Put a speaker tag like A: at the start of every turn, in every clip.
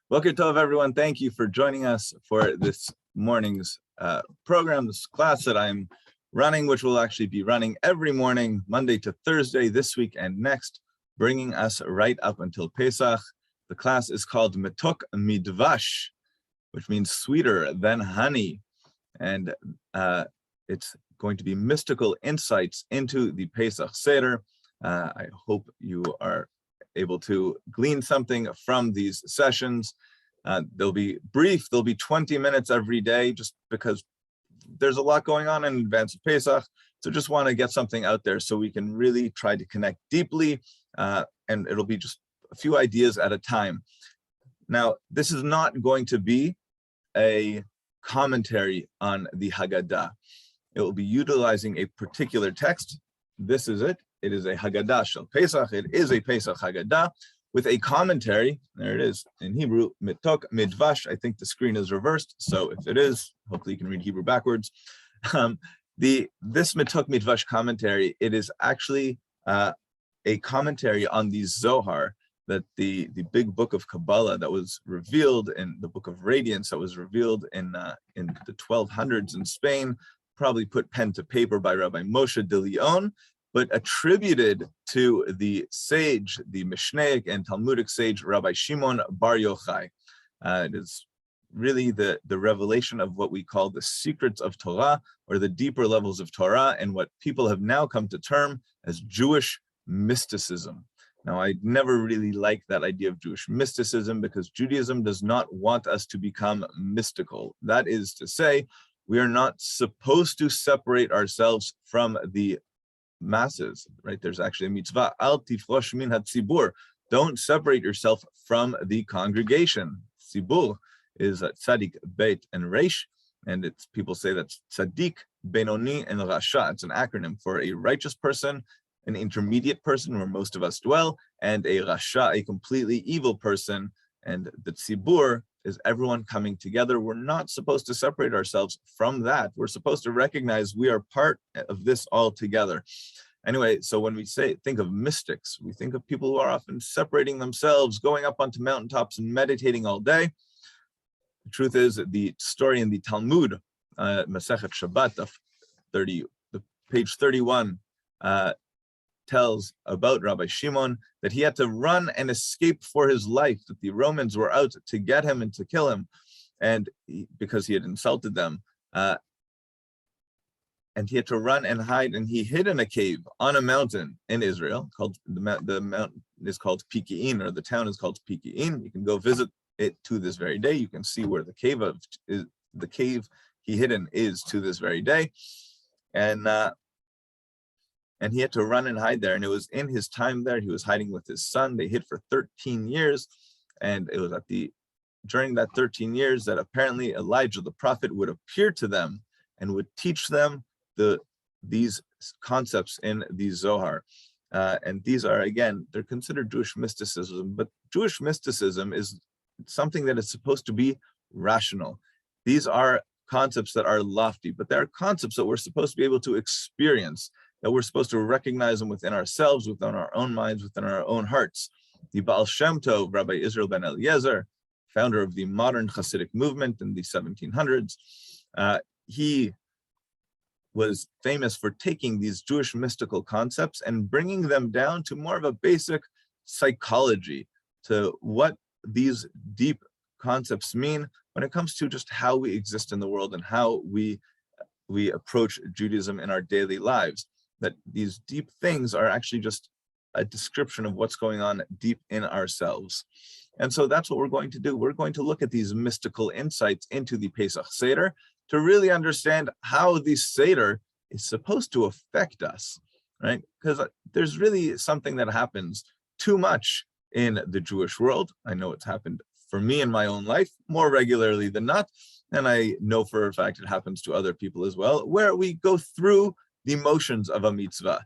A: Boker Tov, everyone. Thank you for joining us for this morning's program, this class that I'm running, which will actually be running every morning, Monday to Thursday, this week and next, bringing us right up until Pesach. The class is called Metok Midvash, which means sweeter than honey. And it's going to be mystical insights into the Pesach Seder. I hope you are able to glean something from these sessions. They'll be brief, they'll be 20 minutes every day, just because there's a lot going on in advance of Pesach. So just want to get something out there so we can really try to connect deeply, and it'll be just a few ideas at a time. Now, this is not going to be a commentary on the Haggadah. It will be utilizing a particular text. This is it. It is a Haggadah shel Pesach. It is a Pesach Haggadah with a commentary. There it is in Hebrew, Metok Midvash. I think the screen is reversed, so if it is, hopefully you can read Hebrew backwards. This Metok Midvash commentary, it is actually a commentary on the Zohar, that the big book of Kabbalah that was revealed in the Book of Radiance, that was revealed in the 1200s in Spain, probably put pen to paper by Rabbi Moshe de Leon, but attributed to the sage, the Mishnaic and Talmudic sage, Rabbi Shimon Bar Yochai. It is really the revelation of what we call the secrets of Torah, or the deeper levels of Torah, and what people have now come to term as Jewish mysticism. Now, I never really liked that idea of Jewish mysticism, because Judaism does not want us to become mystical. That is to say, we are not supposed to separate ourselves from the masses, right? There's actually a mitzvah, al tifrosh min hatzibur. Don't separate yourself from the congregation. Tzibur is tzadik, beit, and reish, and it's people say that's tzadik, benoni, and rasha. It's an acronym for a righteous person, an intermediate person where most of us dwell, and a rasha, a completely evil person. And the tzibur is everyone coming together. We're not supposed to separate ourselves from that. We're supposed to recognize we are part of this all together. Anyway, so when we think of mystics, we think of people who are often separating themselves, going up onto mountaintops and meditating all day. The truth is that the story in the Talmud, Masechet Shabbat, page 31, tells about Rabbi Shimon that he had to run and escape for his life, that the Romans were out to get him and to kill him, and because he had insulted them. And he had to run and hide, and he hid in a cave on a mountain in Israel, called the mountain is called Piki'in, or the town is called Piki'in. You can go visit it to this very day. You can see where the cave he hid in is to this very day. And he had to run and hide there. And it was in his time there, he was hiding with his son. They hid for 13 years. And it was during that 13 years that apparently Elijah the prophet would appear to them and would teach them these concepts in the Zohar. And these are, again, they're considered Jewish mysticism, but Jewish mysticism is something that is supposed to be rational. These are concepts that are lofty, but they are concepts that we're supposed to be able to experience, that we're supposed to recognize them within ourselves, within our own minds, within our own hearts. The Baal Shem Tov, Rabbi Israel ben Eliezer, founder of the modern Hasidic movement in the 1700s, he was famous for taking these Jewish mystical concepts and bringing them down to more of a basic psychology, to what these deep concepts mean when it comes to just how we exist in the world and how we approach Judaism in our daily lives. That these deep things are actually just a description of what's going on deep in ourselves. And so that's what we're going to do. We're going to look at these mystical insights into the Pesach Seder to really understand how the Seder is supposed to affect us, right? Because there's really something that happens too much in the Jewish world. I know it's happened for me in my own life more regularly than not. And I know for a fact it happens to other people as well, where we go through the motions of a mitzvah,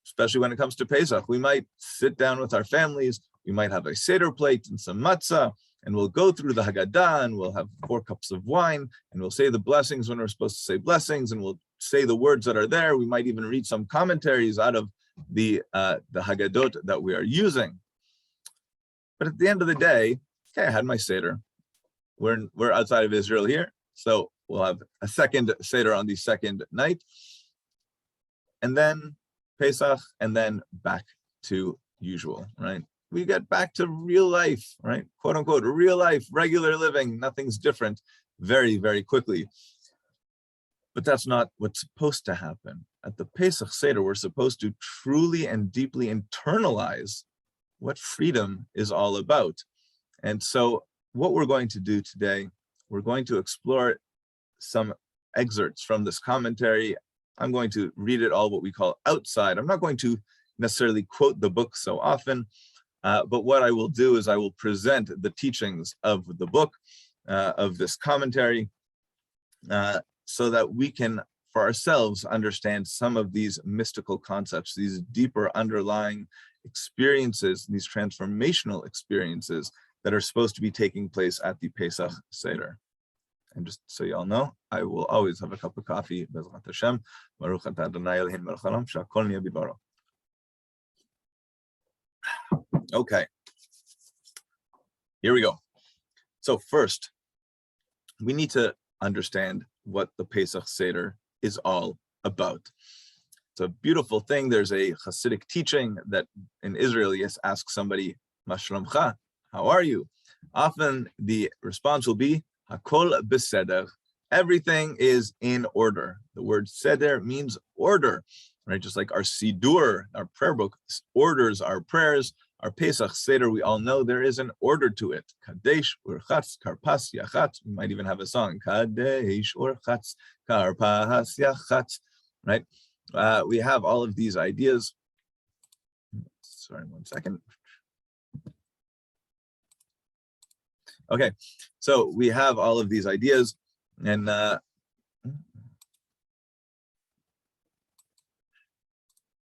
A: especially when it comes to Pesach. We might sit down with our families, we might have a Seder plate and some matzah, and we'll go through the Haggadah, and we'll have 4 cups of wine, and we'll say the blessings when we're supposed to say blessings, and we'll say the words that are there. We might even read some commentaries out of the Haggadot that we are using. But at the end of the day, okay, I had my Seder. We're outside of Israel here, so we'll have a second Seder on the second night, and then Pesach, and then back to usual, right? We get back to real life, right? Quote unquote, real life, regular living, nothing's different very, very quickly. But that's not what's supposed to happen. At the Pesach Seder, we're supposed to truly and deeply internalize what freedom is all about. And so what we're going to do today, we're going to explore some excerpts from this commentary. I'm going to read it all what we call outside. I'm not going to necessarily quote the book so often, but what I will do is I will present the teachings of the book, of this commentary, so that we can, for ourselves, understand some of these mystical concepts, these deeper underlying experiences, these transformational experiences that are supposed to be taking place at the Pesach Seder. And just so you all know, I will always have a cup of coffee. Bezrat Hashem. Baruch atah Adonai Eloheinu melech haolam, she'akol niyeh bidbaro. Okay, here we go. So first, we need to understand what the Pesach Seder is all about. It's a beautiful thing. There's a Hasidic teaching that in Israel, you ask somebody, Ma shlomcha, how are you? Often the response will be, Hakol beseder. Everything is in order. The word seder means order, right? Just like our Sidur, our prayer book, orders our prayers. Our Pesach Seder, we all know there is an order to it. Kadesh, Urchatz, Karpas, Yachatz. We might even have a song. Kadesh, Urchatz, Karpas, Yachatz. Right? We have all of these ideas. Sorry, 1 second. Okay, so we have all of these ideas, and there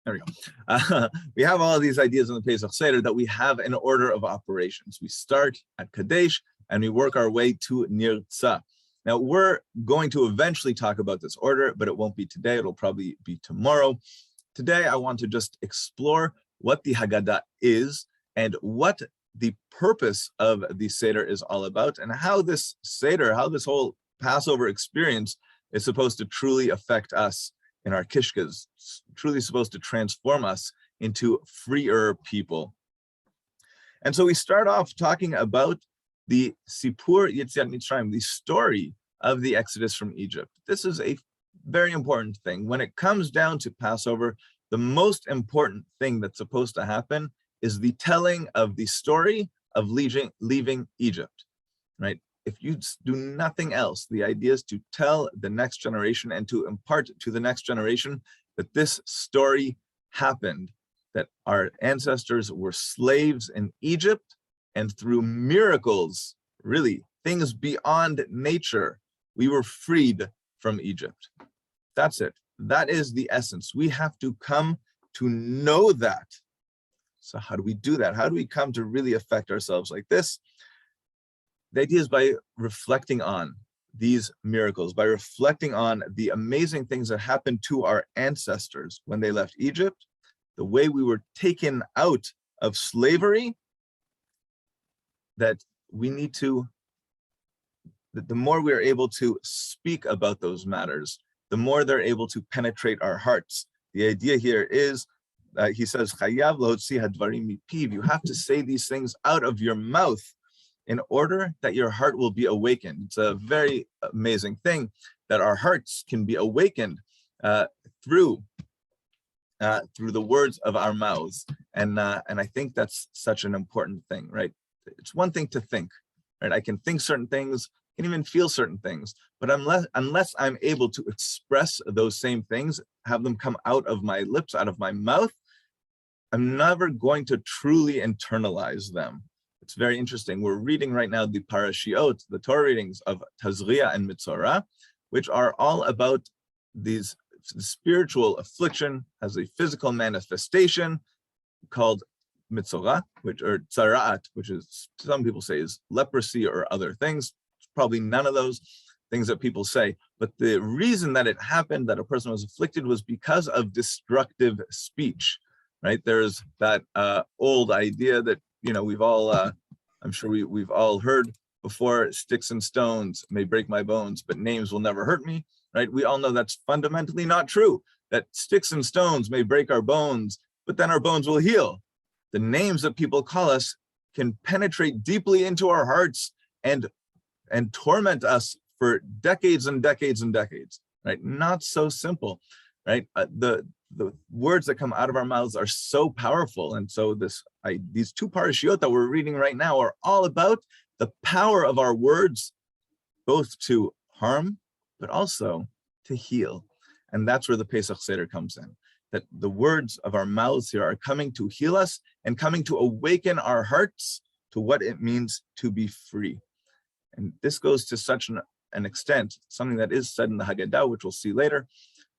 A: we go. We have all of these ideas in the Pesach Seder that we have an order of operations. We start at Kadesh and we work our way to Nirtzah. Now we're going to eventually talk about this order, but it won't be today. It'll probably be tomorrow. Today, I want to just explore what the Haggadah is and what the purpose of the Seder is all about, and how this Seder, how this whole Passover experience is supposed to truly affect us in our kishkas, truly supposed to transform us into freer people. And so we start off talking about the Sipur Yetziat Mitzrayim, the story of the Exodus from Egypt. This is a very important thing. When it comes down to Passover, the most important thing that's supposed to happen is the telling of the story of leaving Egypt, right? If you do nothing else, the idea is to tell the next generation and to impart to the next generation that this story happened, that our ancestors were slaves in Egypt, and through miracles, really things beyond nature, we were freed from Egypt. That's it. That is the essence. We have to come to know that. So how do we do that? How do we come to really affect ourselves like this? The idea is by reflecting on these miracles, by reflecting on the amazing things that happened to our ancestors when they left Egypt, the way we were taken out of slavery, that we need to, that the more we are able to speak about those matters, the more they're able to penetrate our hearts. The idea here is, he says, Chayav lahotzi hadvarim mipiv. You have to say these things out of your mouth in order that your heart will be awakened. It's a very amazing thing that our hearts can be awakened through the words of our mouths. And I think that's such an important thing, right? It's one thing to think, right? I can think certain things, can even feel certain things, but unless I'm able to express those same things, have them come out of my lips, out of my mouth, I'm never going to truly internalize them. It's very interesting. We're reading right now the parashiot, the Torah readings of Tazria and Mitzorah, which are all about these spiritual affliction as a physical manifestation called Mitzorah, or Tzara'at, which is, some people say is leprosy or other things. It's probably none of those things that people say. But the reason that it happened, that a person was afflicted, was because of destructive speech, right? There's that old idea that, you know, we've all I'm sure we've all heard before, sticks and stones may break my bones, but names will never hurt me, right? We all know that's fundamentally not true, that sticks and stones may break our bones, but then our bones will heal. The names that people call us can penetrate deeply into our hearts and torment us for decades and decades and decades, right? Not so simple, right? The words that come out of our mouths are so powerful. And so these two parashiot that we're reading right now are all about the power of our words, both to harm, but also to heal. And that's where the Pesach Seder comes in, that the words of our mouths here are coming to heal us and coming to awaken our hearts to what it means to be free. And this goes to such an extent, something that is said in the Haggadah, which we'll see later,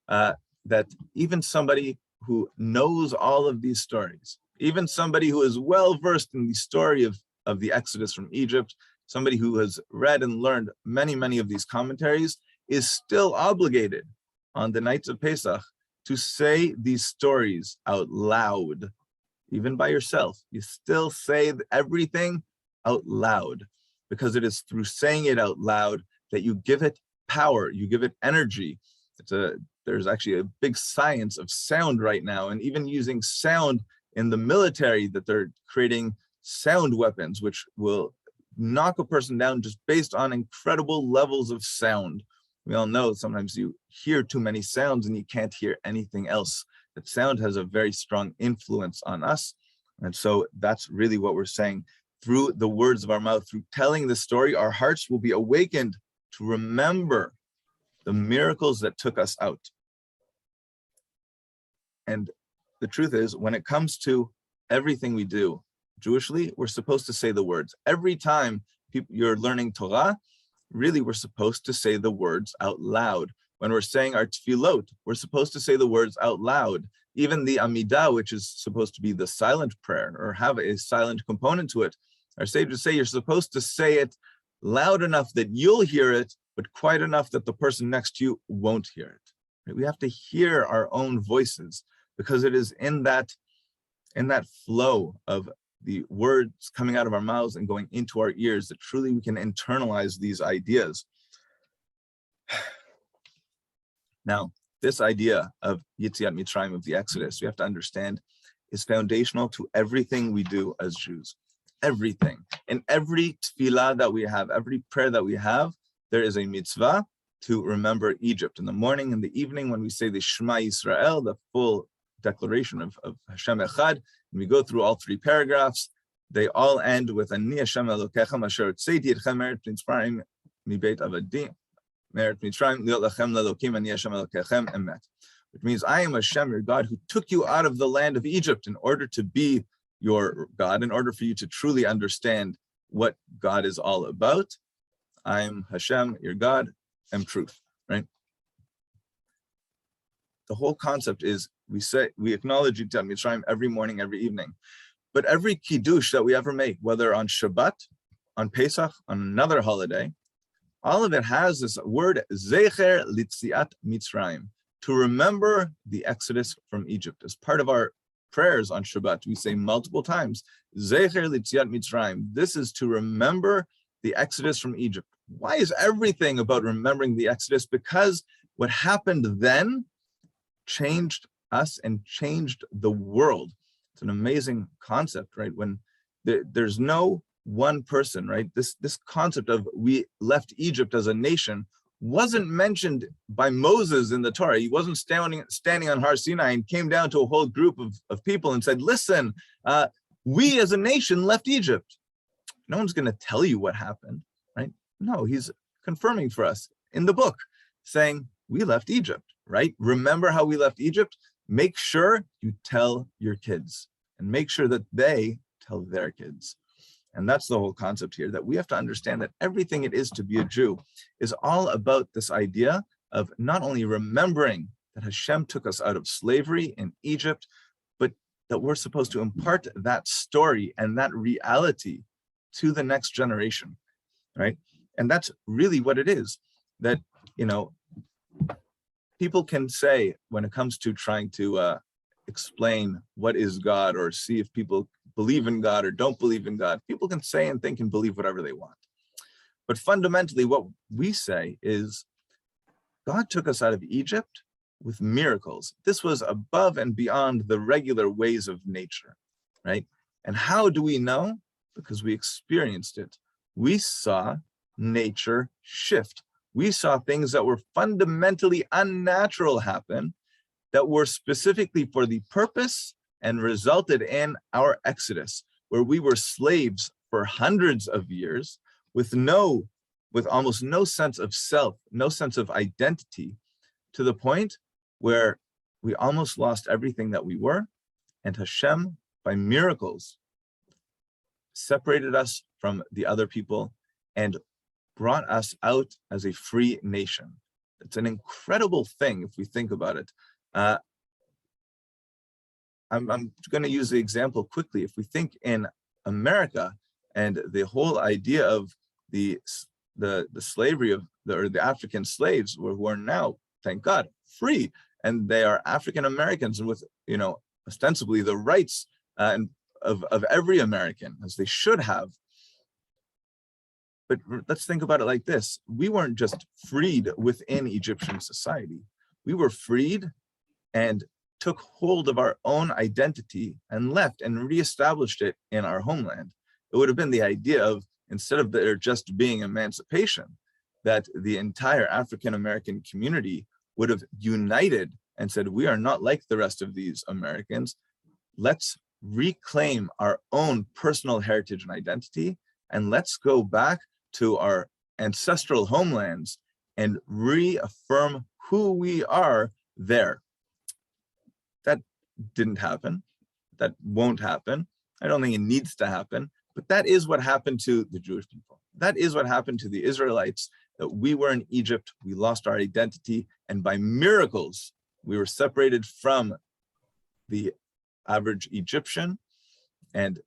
A: that even somebody who knows all of these stories, even somebody who is well-versed in the story of the Exodus from Egypt, somebody who has read and learned many, many of these commentaries, is still obligated on the nights of Pesach to say these stories out loud, even by yourself. You still say everything out loud, because it is through saying it out loud that you give it power, you give it energy. There's actually a big science of sound right now, and even using sound in the military, that they're creating sound weapons, which will knock a person down just based on incredible levels of sound. We all know sometimes you hear too many sounds and you can't hear anything else. That sound has a very strong influence on us. And so that's really what we're saying. Through the words of our mouth, through telling the story, our hearts will be awakened to remember the miracles that took us out. And the truth is, when it comes to everything we do, Jewishly, we're supposed to say the words. Every time you're learning Torah, really we're supposed to say the words out loud. When we're saying our tefillot, we're supposed to say the words out loud. Even the Amidah, which is supposed to be the silent prayer or have a silent component to it, our sages say you're supposed to say it loud enough that you'll hear it, but quiet enough that the person next to you won't hear it. Right? We have to hear our own voices, because it is in that flow of the words coming out of our mouths and going into our ears that truly we can internalize these ideas. Now, this idea of Yetziat Mitzrayim, of the Exodus, we have to understand, is foundational to everything we do as Jews. Everything. In every tefillah that we have, every prayer that we have, there is a mitzvah to remember Egypt. In the morning and the evening, when we say the Shema Yisrael, the full declaration of Hashem Echad, and we go through all three paragraphs, they all end with Ani Hashem Elokechem asher tzeitti etchem me'eretz Mitzrayim mibeit avadim me'eretz Mitzrayim liot lachem lelokim Ani Hashem Elokechem emet, which means I am Hashem, your God, who took you out of the land of Egypt in order to be your God, in order for you to truly understand what God is all about. I am Hashem, your God, am truth, right? The whole concept is we acknowledge Yetziat Mitzrayim every morning, every evening. But every kiddush that we ever make, whether on Shabbat, on Pesach, on another holiday, all of it has this word, Zecher Litziat Mitzrayim, to remember the Exodus from Egypt. As part of our prayers on Shabbat, we say multiple times, Zecher Litziat Mitzrayim. This is to remember the Exodus from Egypt. Why is everything about remembering the Exodus? Because what happened then changed us and changed the world. It's an amazing concept, right? When there's no one person, right? This concept of we left Egypt as a nation wasn't mentioned by Moses in the Torah. He wasn't standing on Har Sinai and came down to a whole group of people and said, listen, we as a nation left Egypt. No one's going to tell you what happened, right? No, he's confirming for us in the book, saying we left Egypt, right? Remember how we left Egypt? Make sure you tell your kids and make sure that they tell their kids. And that's the whole concept here, that we have to understand that everything it is to be a Jew is all about this idea of not only remembering that Hashem took us out of slavery in Egypt, but that we're supposed to impart that story and that reality to the next generation, right? And that's really what it is, that, you know, people can say when it comes to trying to explain what is God, or see if people believe in God or don't believe in God. People can say and think and believe whatever they want. But fundamentally, what we say is God took us out of Egypt with miracles. This was above and beyond the regular ways of nature, right? And how do we know? Because we experienced it. We saw nature shift. We saw things that were fundamentally unnatural happen that were specifically for the purpose and resulted in our exodus, where we were slaves for hundreds of years with almost no sense of self, no sense of identity, to the point where we almost lost everything that we were, and Hashem, by miracles, separated us from the other people and brought us out as a free nation. It's an incredible thing if we think about it. I'm going to use the example quickly. If we think in America and the whole idea of the slavery of the African slaves who are now, thank God, free, and they are African Americans and with, ostensibly the rights of every American, as they should have. But let's think about it like this. We weren't just freed within Egyptian society. We were freed and took hold of our own identity and left and reestablished it in our homeland. It would have been the idea of, instead of there just being emancipation, that the entire African-American community would have united and said, we are not like the rest of these Americans. Let's reclaim our own personal heritage and identity, and let's go back to our ancestral homelands and reaffirm who we are there. That didn't happen. That won't happen. I don't think it needs to happen, but that is what happened to the Jewish people. That is what happened to the Israelites, that we were in Egypt, we lost our identity, and by miracles, we were separated from the average Egyptian, and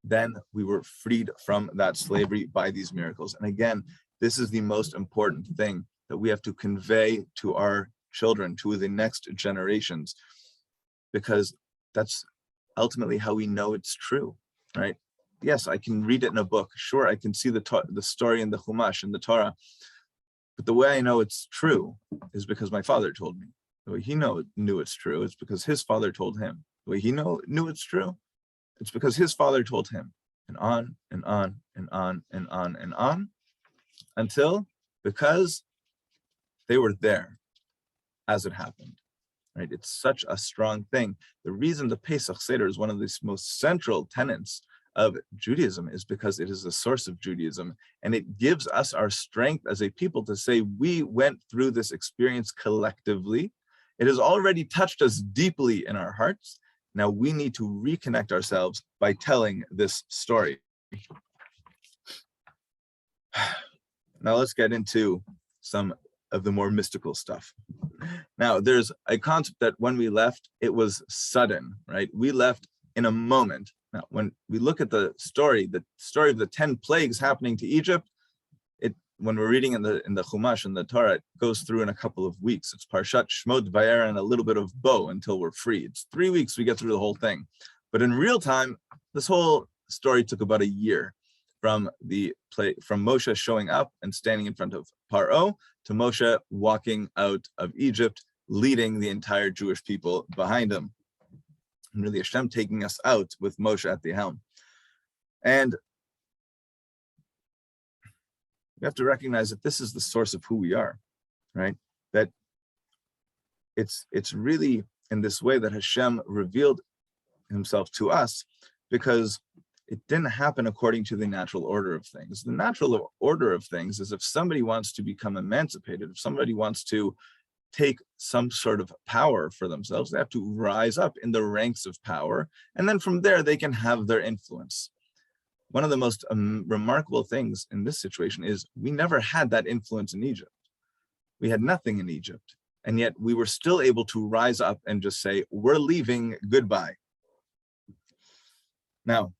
A: then we were freed from that slavery by these miracles. And again, this is the most important thing that we have to convey to our children, to the next generations, because that's ultimately how we know it's true, right? Yes, I can read it in a book. Sure, I can see the story in the Chumash, in the Torah, but the way I know it's true is because my father told me. The way he knew it's true, it's because his father told him. The way he knew it's true, it's because his father told him, and on and on and on and on and on, until, because they were there as it happened, right? It's such a strong thing. The reason the Pesach Seder is one of the most central tenets of Judaism is because it is the source of Judaism, and it gives us our strength as a people to say, we went through this experience collectively. It has already touched us deeply in our hearts. Now we need to reconnect ourselves by telling this story. Now let's get into some of the more mystical stuff. Now there's a concept that when we left, it was sudden, right? We left in a moment. Now, when we look at the story of the 10 plagues happening to Egypt, when we're reading in the Chumash and the Torah, it goes through in a couple of weeks. It's Parshat Shmot Vayera and a little bit of Bo until we're free. It's 3 weeks we get through the whole thing. But in real time, this whole story took about a year, from Moshe showing up and standing in front of Paro to Moshe walking out of Egypt, leading the entire Jewish people behind him. And really Hashem taking us out with Moshe at the helm. And we have to recognize that this is the source of who we are, right? That it's really in this way that Hashem revealed himself to us, because it didn't happen according to the natural order of things. The natural order of things is, if somebody wants to become emancipated, if somebody wants to take some sort of power for themselves, they have to rise up in the ranks of power, and then from there they can have their influence. One of the most remarkable things in this situation is we never had that influence in Egypt. We had nothing in Egypt, and yet we were still able to rise up and just say, we're leaving, goodbye. Now,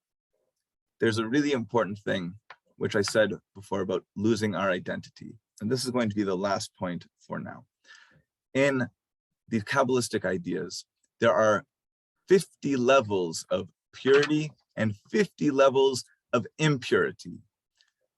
A: there's a really important thing, which I said before, about losing our identity. And this is going to be the last point for now. In the Kabbalistic ideas, there are 50 levels of purity and 50 levels of impurity.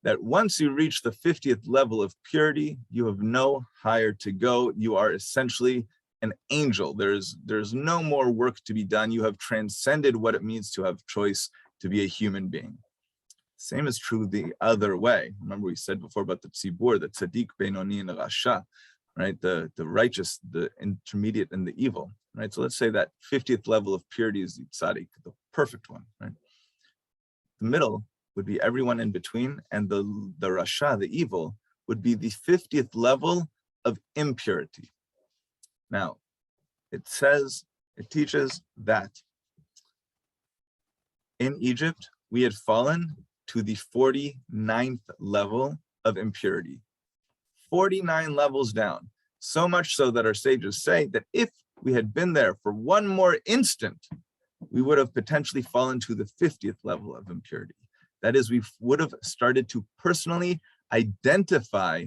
A: That once you reach the 50th level of purity, you have no higher to go. You are essentially an angel. There's no more work to be done. You have transcended what it means to have choice, to be a human being. Same is true the other way. Remember we said before about the tzibur, the tzaddik, benoni, and rasha, right? The righteous, the intermediate, and the evil, right? So let's say that 50th level of purity is the tzaddik, the perfect one, right? The middle would be everyone in between, and the rasha, the evil, would be the 50th level of impurity. Now, it teaches that in Egypt, we had fallen to the 49th level of impurity. 49 levels down. So much so that our sages say that if we had been there for one more instant, we would have potentially fallen to the 50th level of impurity. That is, we would have started to personally identify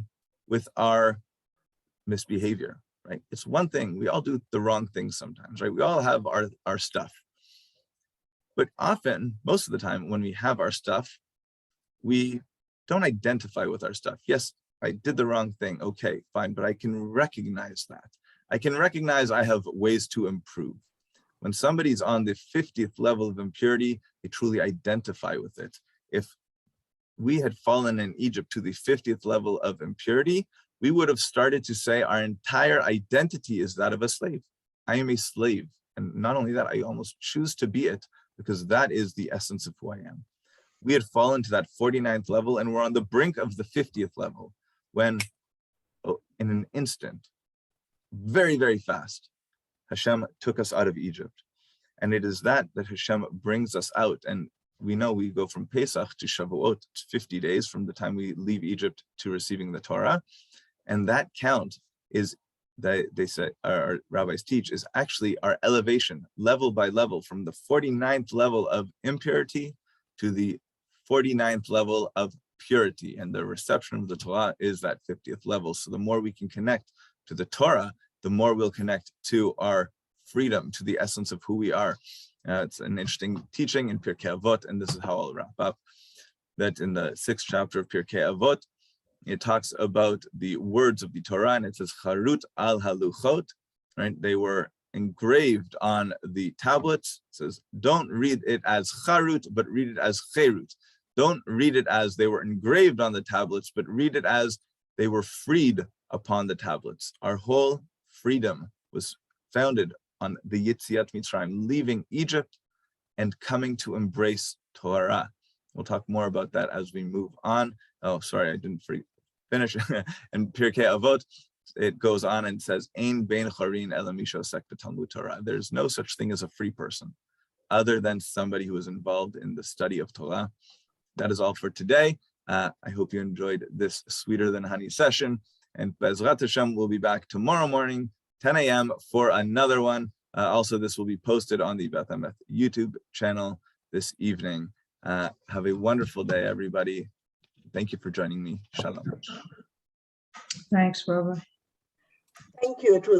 A: with our misbehavior, right? It's one thing, we all do the wrong things sometimes, right? We all have our stuff. But often, most of the time, when we have our stuff, we don't identify with our stuff. Yes, I did the wrong thing. Okay, fine, but I can recognize that. I can recognize I have ways to improve. When somebody's on the 50th level of impurity, they truly identify with it. If we had fallen in Egypt to the 50th level of impurity, we would have started to say our entire identity is that of a slave. I am a slave. And not only that, I almost choose to be it because that is the essence of who I am. We had fallen to that 49th level and we're on the brink of the 50th level when, in an instant, very, very fast, Hashem took us out of Egypt. And it is that Hashem brings us out. And we know we go from Pesach to Shavuot, it's 50 days from the time we leave Egypt to receiving the Torah. And that count is, they say, our rabbis teach, is actually our elevation, level by level, from the 49th level of impurity to the 49th level of purity. And the reception of the Torah is that 50th level. So the more we can connect to the Torah, the more we'll connect to our freedom, to the essence of who we are. It's an interesting teaching in Pirkei Avot, and this is how I'll wrap up, that in the 6th chapter of Pirkei Avot, it talks about the words of the Torah, and it says, Charut al haluchot, right? They were engraved on the tablets. It says, don't read it as charut, but read it as cherut. Don't read it as they were engraved on the tablets, but read it as they were freed upon the tablets. Our whole freedom was founded on the Yetziat Mitzrayim, leaving Egypt and coming to embrace Torah. We'll talk more about that as we move on. Oh, sorry, I didn't finish. And Pirkei Avot, it goes on and says, Ein bein charin ela mi shosek b'talmud Torah. There's no such thing as a free person, other than somebody who is involved in the study of Torah. That is all for today. I hope you enjoyed this sweeter than honey session. And Bezrat Hashem, we'll be back tomorrow morning, 10 a.m. for another one. Also, this will be posted on the Beth Emeth YouTube channel this evening. Have a wonderful day, everybody. Thank you for joining me. Shalom.
B: Thanks, Rabbi.
C: Thank you. It was